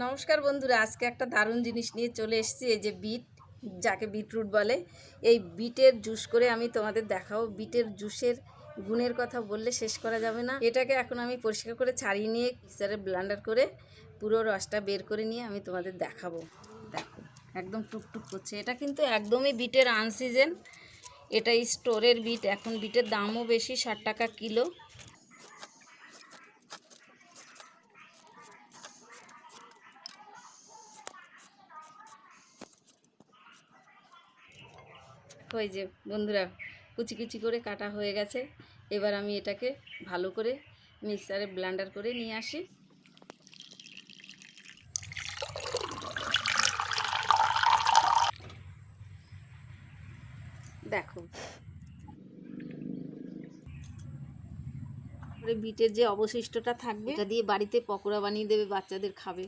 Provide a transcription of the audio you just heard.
নমস্কার বন্ধুরা, আজকে একটা দারুণ জিনিস নিয়ে চলে এসেছি। এই যে বিট, যাকে বিটরুট বলে, এই বিটের জুস করে আমি তোমাদের দেখাবো। বিটের জুসের গুণের কথা বললে শেষ করা যাবে না। এটাকে এখন আমি পরিষ্কার করে ছাড়িয়ে নিয়ে মিক্সারে ব্লেন্ডার করে পুরো রসটা বের করে নিয়ে আমি তোমাদের দেখাবো। দেখো একদম টুকটুক করছে। এটা কিন্তু একদমই বিটের আনসিজন। এটা স্টোরের বিট। এখন বিটের দামও বেশি, 60 টাকা কিলো। ওই যে বন্ধুরা, কুচি কুচি করে কাটা হয়ে গেছে। এবার আমি এটাকে ভালো করে মিক্সারে ব্লেন্ডার করে নিয়ে আসি। দেখো বিটের যে অবশিষ্টটা থাকবে, এটা দিয়ে বাড়িতে পকোড়া বানিয়ে দেবে, বাচ্চাদের খাবে।